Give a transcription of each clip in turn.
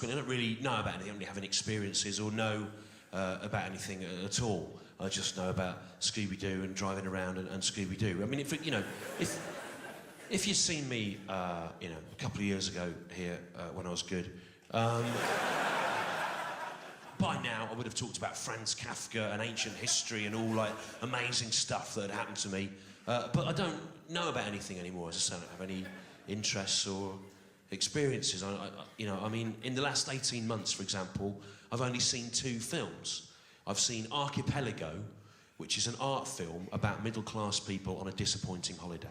I don't really know about anything, I don't really have any experiences or know about anything at all. I just know about Scooby-Doo and driving around and Scooby-Doo. I mean, if you'd seen me, a couple of years ago here when I was good, by now I would have talked about Franz Kafka and ancient history and all like amazing stuff that had happened to me. But I don't know about anything anymore. As I say, I don't have any interests or experiences. I mean, in the last 18 months, for example, I've only seen 2 films. I've seen Archipelago, which is an art film about middle-class people on a disappointing holiday.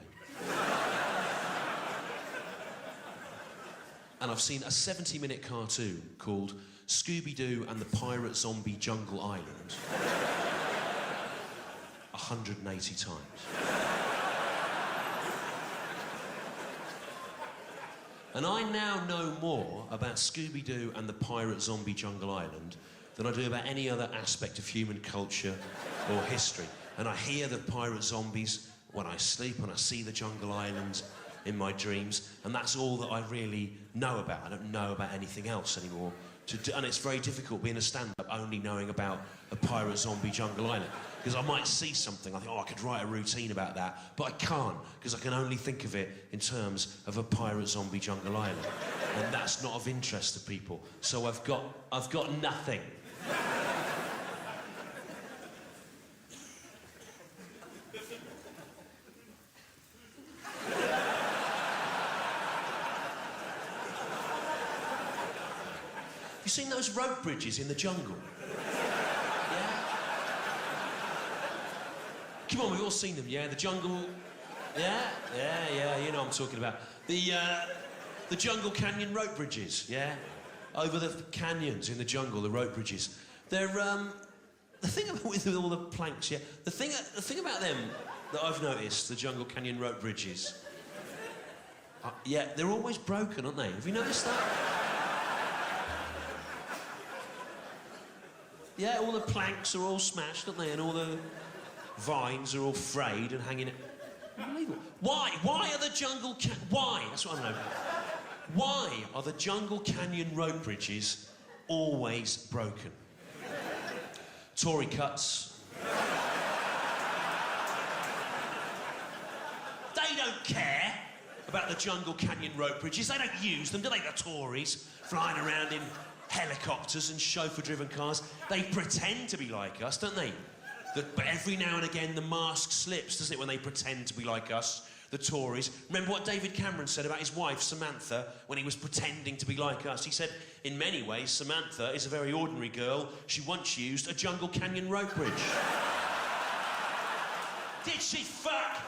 And I've seen a 70-minute cartoon called Scooby-Doo and the Pirate Zombie Jungle Island 180 times. And I now know more about Scooby-Doo and the Pirate Zombie Jungle Island than I do about any other aspect of human culture or history. And I hear the pirate zombies when I sleep, and I see the jungle islands in my dreams, and that's all that I really know about. I don't know about anything else anymore. And it's very difficult being a stand-up only knowing about a pirate zombie jungle island. Because I might see something, I think, oh, I could write a routine about that, but I can't, because I can only think of it in terms of a pirate zombie jungle island. And that's not of interest to people. So I've got nothing. You seen those rope bridges in the jungle? Yeah? Come on, we've all seen them, yeah? The jungle... Yeah, you know what I'm talking about. The jungle canyon rope bridges, yeah? Over the canyons in the jungle, the rope bridges. They're, the thing about with all the planks, yeah? The thing about them that I've noticed, the jungle canyon rope bridges, yeah, they're always broken, aren't they? Have you noticed that? Yeah, all the planks are all smashed, aren't they? And all the vines are all frayed and hanging... Unbelievable. Why? Why are the jungle... Why? That's what I know. Why are the jungle canyon rope bridges always broken? Tory cuts. They don't care about the jungle canyon rope bridges. They don't use them, do they, the Tories? Flying around in helicopters and chauffeur-driven cars. They pretend to be like us, don't they? But every now and again the mask slips, doesn't it, when they pretend to be like us, the Tories. Remember what David Cameron said about his wife, Samantha, when he was pretending to be like us? He said, in many ways, Samantha is a very ordinary girl. She once used a jungle canyon rope bridge. Did she fuck?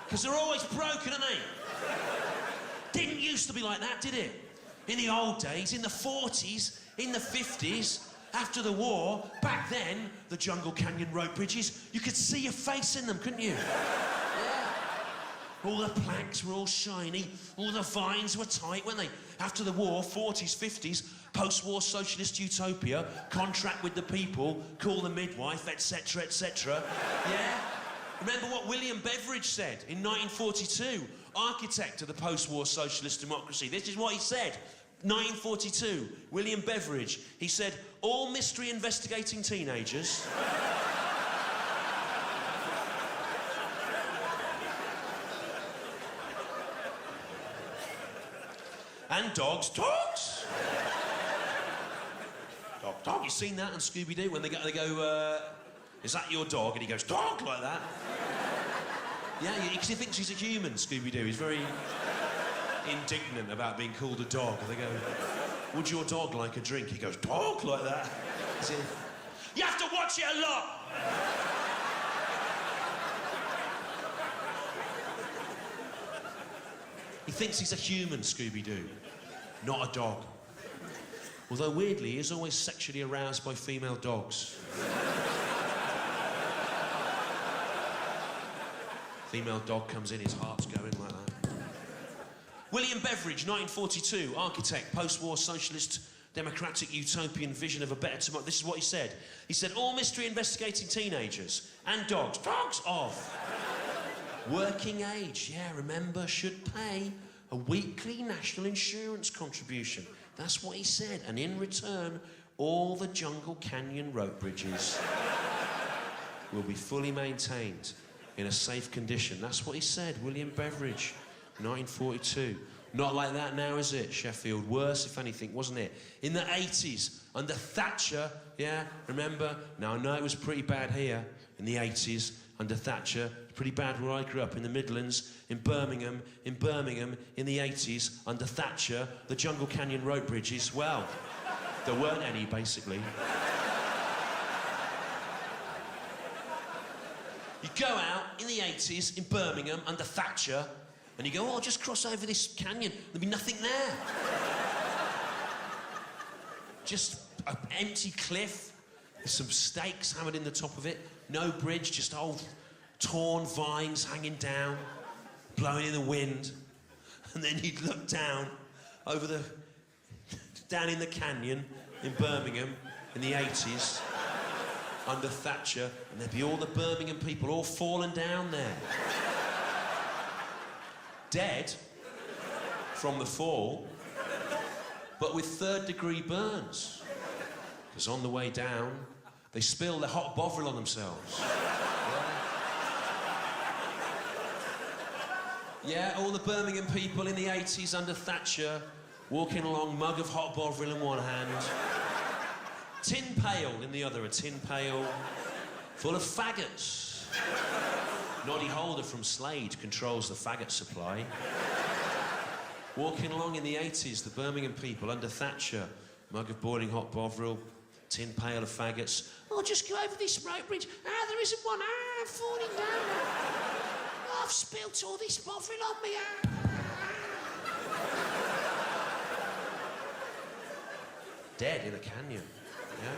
Because they're always broken, aren't they? Didn't used to be like that, did it? In the old days, in the 40s, in the 50s, after the war, back then, the jungle canyon rope bridges, you could see your face in them, couldn't you? Yeah. All the planks were all shiny, all the vines were tight, weren't they? After the war, 40s, 50s, post-war socialist utopia, contract with the people, call the midwife, etc., etc. Yeah? Remember what William Beveridge said in 1942, architect of the post-war socialist democracy. This is what he said. 1942, William Beveridge. He said, all mystery investigating teenagers... and dogs. Dogs! Dog. You seen that on Scooby-Doo when they go, is that your dog? And he goes, dog, like that. Yeah, because he thinks he's a human, Scooby-Doo. He's very indignant about being called a dog. And they go, would your dog like a drink? He goes, dog, like that. You have to watch it a lot. He thinks he's a human, Scooby-Doo, not a dog. Although, weirdly, he is always sexually aroused by female dogs. Female dog comes in, his heart's going like that. William Beveridge, 1942, architect, post-war socialist, democratic utopian vision of a better tomorrow. This is what he said. He said, all mystery investigating teenagers and dogs of working age, yeah, remember, should pay a weekly national insurance contribution. That's what he said. And in return, all the Jungle Canyon rope bridges will be fully maintained in a safe condition. That's what he said, William Beveridge, 1942. Not like that now, is it, Sheffield? Worse, if anything, wasn't it? In the 80s, under Thatcher, yeah, remember? Now, I know it was pretty bad here in the 80s, under Thatcher. Pretty bad where I grew up, in the Midlands, in Birmingham, in the 80s, under Thatcher, the Jungle Canyon rope bridges, well, there weren't any, basically. You go out in the 80s, in Birmingham, under Thatcher, and you go, oh, just cross over this canyon. There'll be nothing there. Just an empty cliff with some stakes hammered in the top of it. No bridge, just old torn vines hanging down, blowing in the wind. And then you'd look down over down in the canyon in Birmingham in the 80s, under Thatcher, and there'd be all the Birmingham people all falling down there. Dead from the fall, but with third-degree burns. Because on the way down, they spilled their hot bovril on themselves. Yeah, all the Birmingham people in the 80s under Thatcher, walking along, mug of hot bovril in one hand, tin pail in the other, a tin pail full of faggots. Noddy Holder from Slade controls the faggot supply. Walking along in the 80s, the Birmingham people under Thatcher, mug of boiling hot bovril, tin pail of faggots. Oh, just go over this rope bridge. Ah, there isn't one. Ah, I'm falling down. Oh, I've spilt all this bovril on me. Ah. Dead in a canyon, yeah?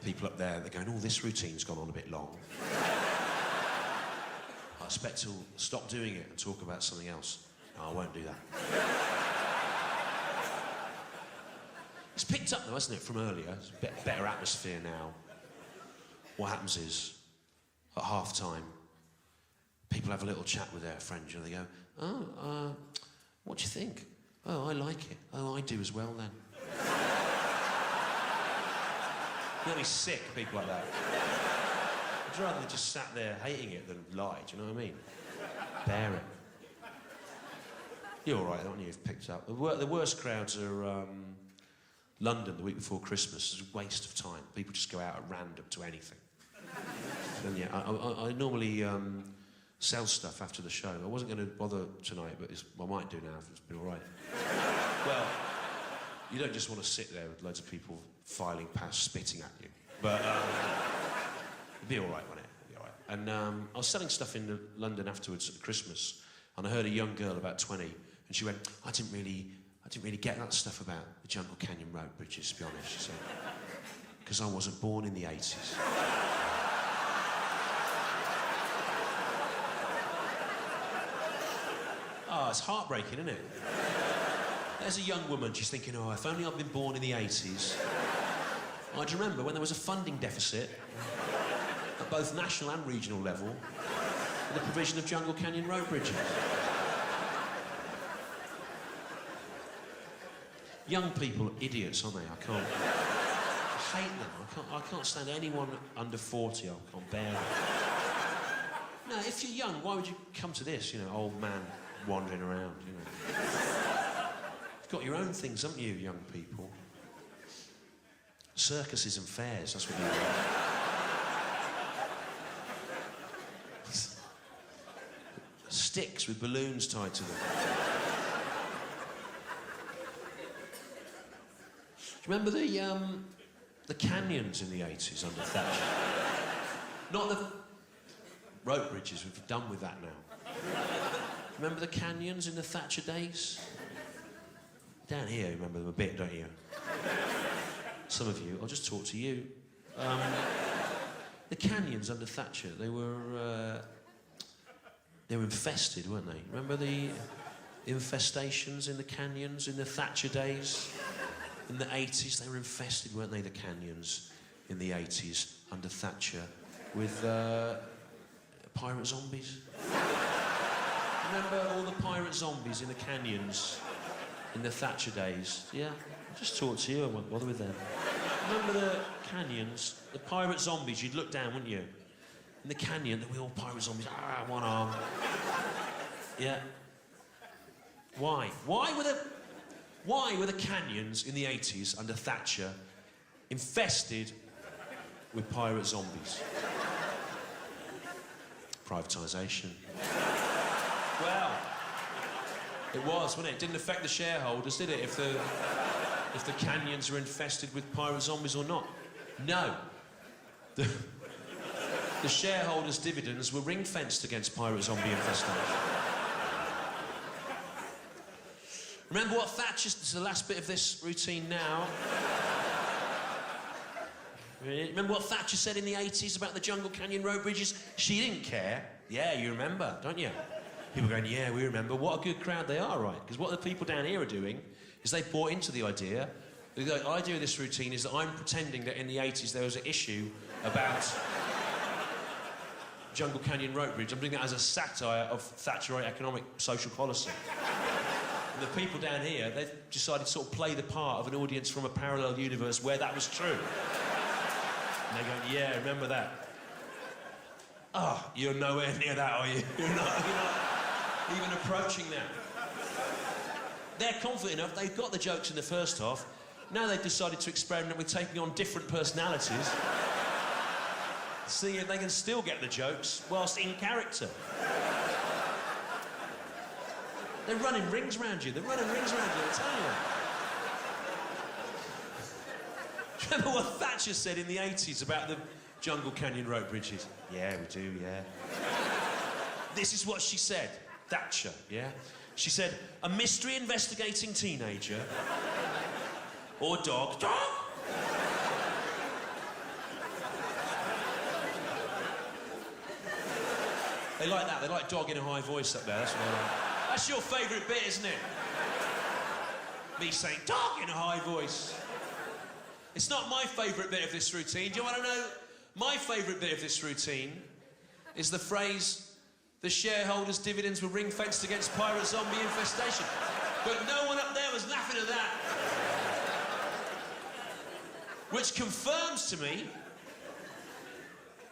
People up there, they're going, oh, this routine's gone on a bit long. I expect to stop doing it and talk about something else. No, I won't do that. It's picked up though, hasn't it, from earlier? It's a better atmosphere now. What happens is, at half-time, people have a little chat with their friends, and they go, oh, what do you think? Oh, I like it. Oh, I do as well, then. You'll be sick, people like that. I'd rather they just sat there hating it than lie, do you know what I mean? Bear it. You're all right, aren't you? You've picked up. The worst crowds are London the week before Christmas. It's a waste of time. People just go out at random to anything. And yeah, I normally sell stuff after the show. I wasn't going to bother tonight, but I might do now if it's been all right. Well, you don't just want to sit there with loads of people filing past, spitting at you. But it'd be all right, wouldn't it? It'd be all right. And I was selling stuff in London afterwards at Christmas, and I heard a young girl about 20, and she went, I didn't really get that stuff about the Jungle Canyon rope bridges, to be honest, she said, because I wasn't born in the 80s. Oh, it's heartbreaking, isn't it? There's a young woman, she's thinking, oh, if only I'd been born in the 80s. I'd remember when there was a funding deficit at both national and regional level for the provision of Jungle Canyon road bridges. Young people are idiots, aren't they? I hate them. I can't stand anyone under 40. I can't bear them. No, if you're young, why would you come to this? You know, old man wandering around, you know. You've got your own things, haven't you, young people? Circuses and fairs, that's what you want. Sticks with balloons tied to them. Do you remember the canyons in the 80s under Thatcher? Not the rope bridges, we've done with that now. Remember the canyons in the Thatcher days? Down here, you remember them a bit, don't you? Some of you, I'll just talk to you. The canyons under Thatcher, they were infested, weren't they? Remember the infestations in the canyons in the Thatcher days? In the 80s, they were infested, weren't they, the canyons in the 80s under Thatcher? with pirate zombies. Remember all the pirate zombies in the canyons in the Thatcher days? Yeah, I'll just talk to you, I won't bother with them. Remember the canyons, the pirate zombies? You'd look down, wouldn't you? In the canyon, there were all pirate zombies. Ah, one arm. Yeah. Why? Why were the canyons in the 80s under Thatcher infested with pirate zombies? Privatisation. Well, it was, wasn't it? It didn't affect the shareholders, did it? If the canyons were infested with pirate zombies or not. No. The shareholders' dividends were ring-fenced against pirate zombie infestation. Remember what Thatcher... This is the last bit of this routine now. Remember what Thatcher said in the 80s about the Jungle Canyon road bridges? She didn't care. Yeah, you remember, don't you? People going, yeah, we remember. What a good crowd they are, right? Because what the people down here are doing is they bought into the idea. The idea of this routine is that I'm pretending that in the 80s there was an issue about Jungle Canyon road bridge. I'm doing that as a satire of Thatcherite economic social policy. And the people down here, they've decided to sort of play the part of an audience from a parallel universe where that was true. And they're going, yeah, remember that. Oh, you're nowhere near that, are you? You're not even approaching that. They're confident enough, they've got the jokes in the first half. Now they've decided to experiment with taking on different personalities. See if they can still get the jokes whilst in character. They're running rings around you. They're running rings around you, I tell you. Remember what Thatcher said in the 80s about the Jungle Canyon road bridges? Yeah, we do, yeah. This is what she said, Thatcher, yeah? She said, a mystery investigating teenager or dog. Dog! They like that. They like dog in a high voice up there. That's what they like. That's your favourite bit, isn't it? Me saying dog in a high voice. It's not my favourite bit of this routine. Do you want to know? My favourite bit of this routine is the phrase, the shareholders' dividends were ring-fenced against pirate zombie infestation. But no one up there was laughing at that. Which confirms to me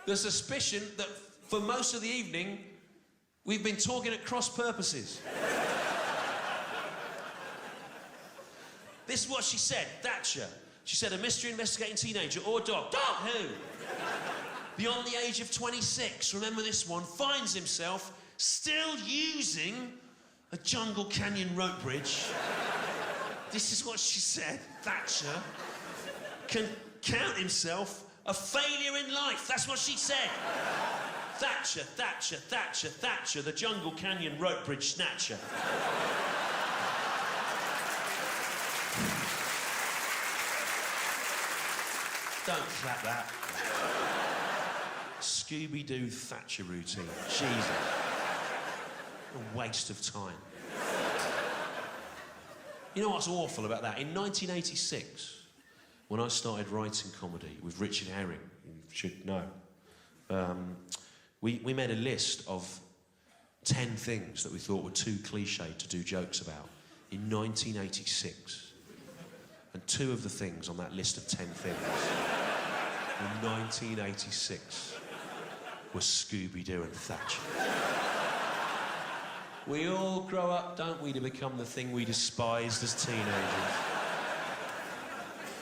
the suspicion that for most of the evening, we've been talking at cross purposes. This is what she said, Thatcher. She said, a mystery investigating teenager or dog. Dog who? Beyond the age of 26, remember this one, finds himself still using a Jungle Canyon rope bridge. This is what she said, Thatcher can count himself a failure in life. That's what she said. Thatcher, Thatcher, Thatcher, Thatcher, the Jungle Canyon rope bridge snatcher. Don't clap that. Scooby-Doo Thatcher routine. Jesus. A waste of time. You know what's awful about that? In 1986, when I started writing comedy with Richard Herring, you should know, we made a list of 10 things that we thought were too cliched to do jokes about in 1986. And 2 of the things on that list of 10 things in 1986 were Scooby-Doo and Thatcher. We all grow up, don't we, to become the thing we despised as teenagers.